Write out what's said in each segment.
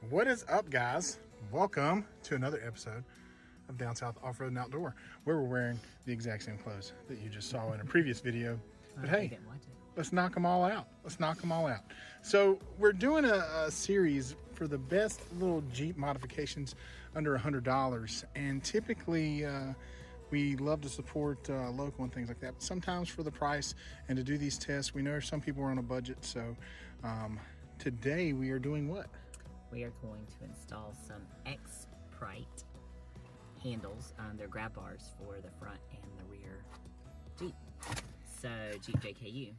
What is up, guys? Welcome to another episode of Down South Off-Road and Outdoor, where we're wearing the exact same clothes that you just saw in a previous video. But hey, let's knock them all out. So we're doing a series for the best little Jeep modifications under $100. And typically we love to support local and things like that. But sometimes for the price and to do these tests, we know some people are on a budget. So today we are doing what? We are going to install some Xprite handles. They're grab bars for the front and the rear Jeep. So, Jeep JKU.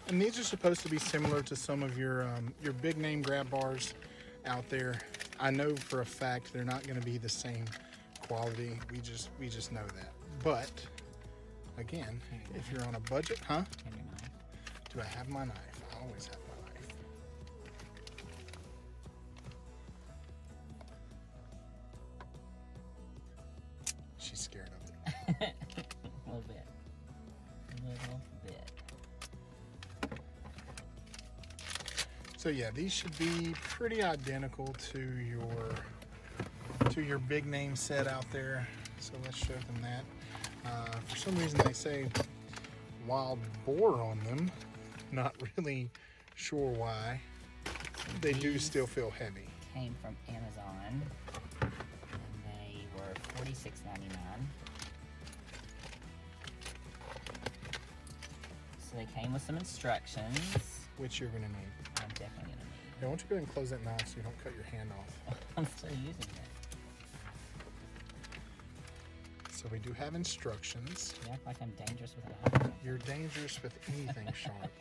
And these are supposed to be similar to some of your big name grab bars out there. I know for a fact they're not going to be the same quality. We just know that. But again, if you're on a budget, huh? And your knife. Do I have my knife? I always have my knife. She's scared of it. A little bit. So yeah, these should be pretty identical to your big name set out there. So let's show them that. For some reason they say wild boar on them. Not really sure why. They do still feel heavy. Came from Amazon, and they were $46.99. So they came with some instructions. Which you're gonna need. I'm definitely gonna need. Yeah, why don't you go ahead and close that knife so you don't cut your hand off. I'm still using it. So we do have instructions. You act like I'm dangerous with a knife. You're dangerous with anything sharp.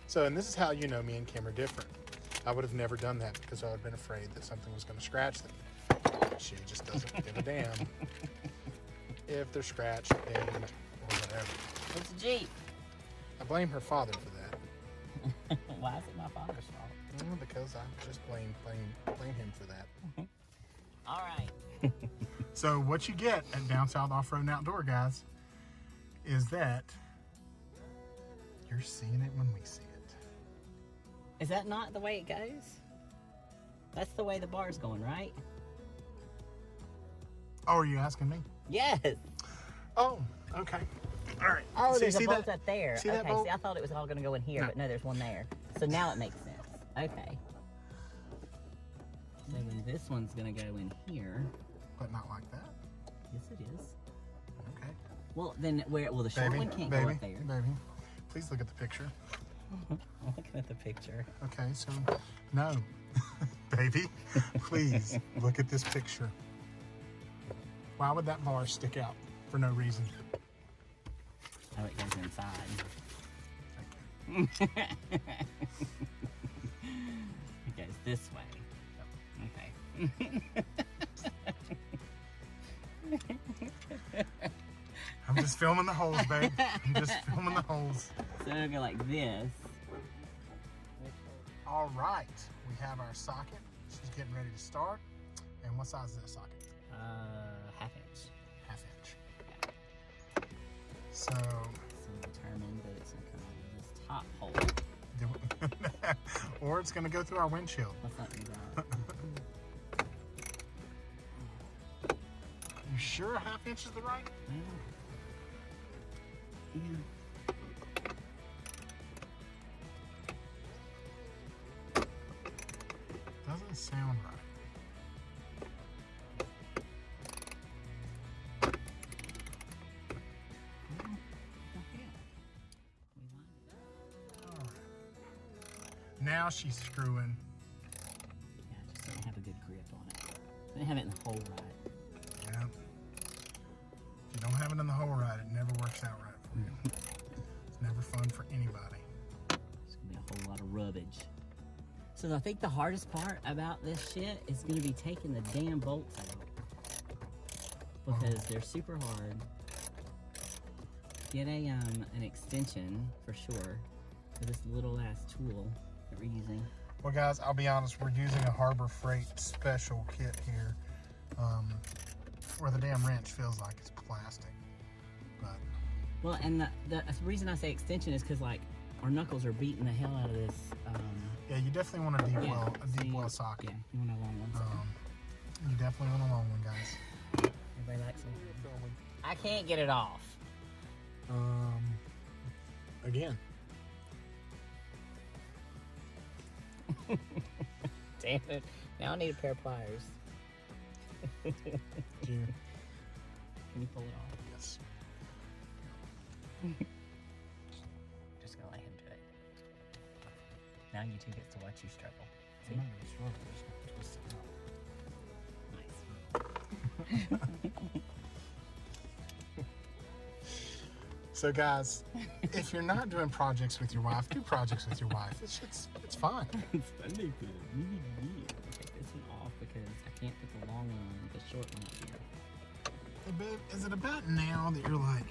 So, and this is how you know me and Kim are different. I would have never done that because I would have been afraid that something was going to scratch them. She just doesn't give a damn if they're scratched, dinged, or whatever. It's a Jeep. I blame her father for that. Why is it my father's fault? Because I just blame him for that. All right. So what you get at Down South Off-Road and Outdoor, guys, is that you're seeing it when we see it. Is that not the way it goes? That's the way the bar's going, right? Oh, are you asking me? Yes. Oh, okay. All right. Oh, there's a bolt up there. See that okay, bolt? see, I thought it was all going to go in here, but no, there's one there. So now it makes sense. Okay. So then this one's going to go in here. But not like that. Yes, it is. Okay. Well, then where? Well, the short one can't go up there. Baby, please look at the picture. I'm looking at the picture. Okay, so no. Baby, please look at this picture. Why would that bar stick out for no reason? Oh, it goes inside. It goes this way. Okay. I'm just filming the holes, babe. I'm just filming the holes. So it'll go like this. All right, we have our socket. She's getting ready to start. And what size is that socket? 1/2 inch. 1/2 inch. Yeah. So determined that it's gonna come out of this top hole. Or it's gonna go through our windshield. Let's not do that. You sure 1/2 inch is the right? Yeah. Doesn't sound right. Now she's screwing. Yeah, just didn't have a good grip on it. Didn't have it in the hole right. Yeah. If you don't have it in the hole right, it never works out right for you. It's never fun for anybody. It's gonna be a whole lot of rubbish. So I think the hardest part about this shit is gonna be taking the damn bolts out. Because they're super hard. Get an extension for sure for this little ass tool that we're using. Well guys, I'll be honest, we're using a Harbor Freight special kit here. Where the damn wrench feels like it's plastic. But well, and the reason I say extension is because like our knuckles are beating the hell out of this. Yeah, you definitely want a deep well socket. Yeah, you want a long one. You definitely want a long one, guys. Everybody likes it. I can't get it off. Again. Damn it. Now I need a pair of pliers. Do you? Can you pull it off? Yes. Just gonna let him do it. Now you two get to watch you struggle. See? I'm not really struggle, just twist it out. Nice. So guys, if you're not doing projects with your wife, do projects with your wife. It's fine. It's funny, good. Take this one off because I can't put the long one on, the short one up here. Hey babe, is it about now that you're like,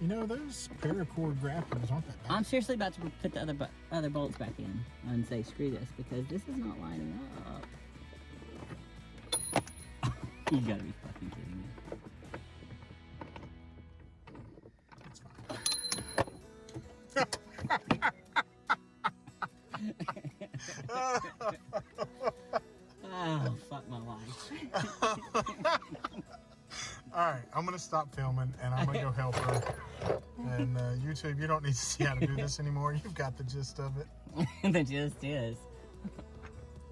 you know, those paracord grapplers aren't that bad? I'm seriously about to put the other bolts back in and say screw this because this is not lining up. You gotta be fucking kidding me. It's fine. Oh, fuck my life. Alright, I'm gonna stop filming and I'm gonna go help her. And YouTube, you don't need to see how to do this anymore. You've got the gist of it. The gist is.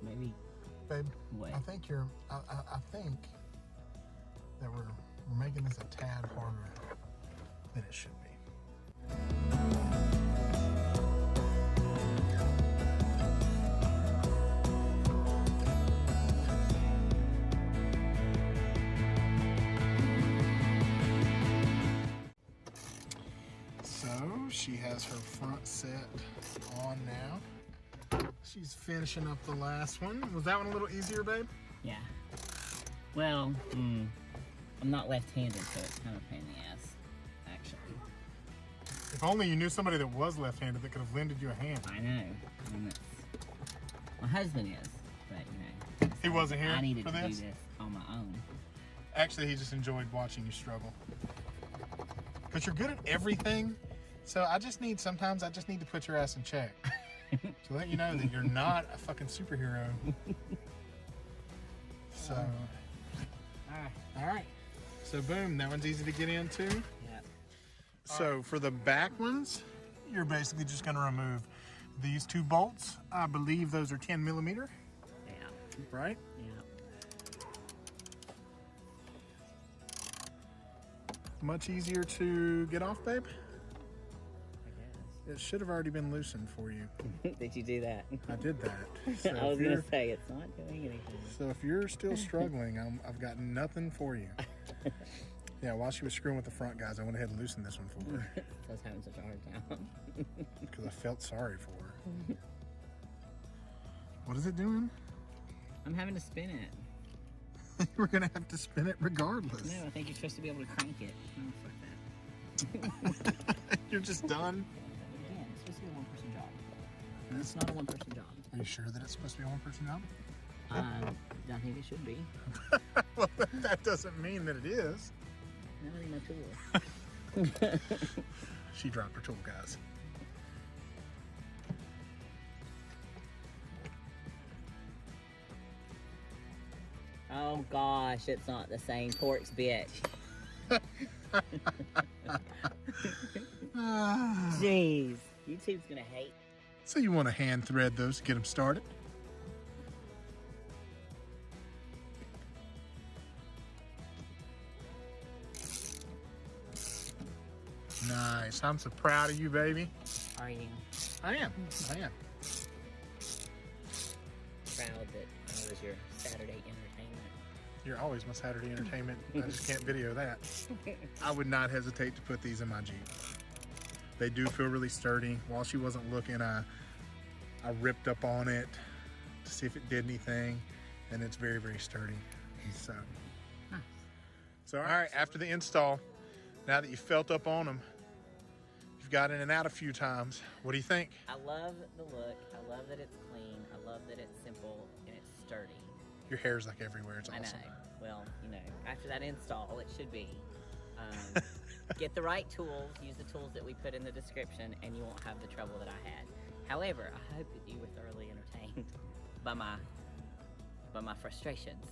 Maybe. Babe, What? I think that we're making this a tad harder than it should be. So she has her front set on now. She's finishing up the last one. Was that one a little easier, babe? Yeah. Well, I'm not left-handed, so it's kind of a pain in the ass, actually. If only you knew somebody that was left-handed that could have lended you a hand. I know. I mean, my husband is, but you know. He wasn't here I needed for to this? do this on my own. Actually, he just enjoyed watching you struggle. But you're good at everything, so sometimes I just need to put your ass in check. To let you know that you're not a fucking superhero. So, alright. So boom, that one's easy to get into. Yeah. So for the back ones, you're basically just gonna remove these two bolts. I believe those are 10 millimeter, Yeah. right? Yeah. Much easier to get off, babe. I It should have already been loosened for you. guess. Did you do that? I did that. So I was if gonna you're- say it's not doing anything. So if you're still struggling, I've got nothing for you. Yeah, while she was screwing with the front, guys, I went ahead and loosened this one for her I was having such a hard time. because I felt sorry for her. What is it doing? I'm having to spin it. We're gonna have to spin it regardless. No, I think you're supposed to be able to crank it. Oh, fuck that. You're just done. Again, it's supposed to be a one-person job. And it's not a one-person job. Are you sure that it's supposed to be a one-person job? I think it should be. Well, that doesn't mean that it is. Now I need my tool. She dropped her tool, guys. Oh gosh, it's not the same Torx bitch. Jeez, YouTube's gonna hate. So you want to hand thread those to get them started? Nice. I'm so proud of you, baby. Are you? I am. I am. proud that I was your Saturday entertainment. You're always my Saturday entertainment. I just can't video that. I would not hesitate to put these in my Jeep. They do feel really sturdy. While she wasn't looking, I ripped up on it to see if it did anything, and it's very, very sturdy. So all right, after the install, now that you felt up on them, you've got in and out a few times. What do you think? I love the look. I love that it's clean. I love that it's simple and it's sturdy. Your hair's like everywhere. It's awesome. I know. Well, you know, after that install, it should be. Get the right tools. Use the tools that we put in the description, and you won't have the trouble that I had. However, I hope that you were thoroughly entertained by my frustrations.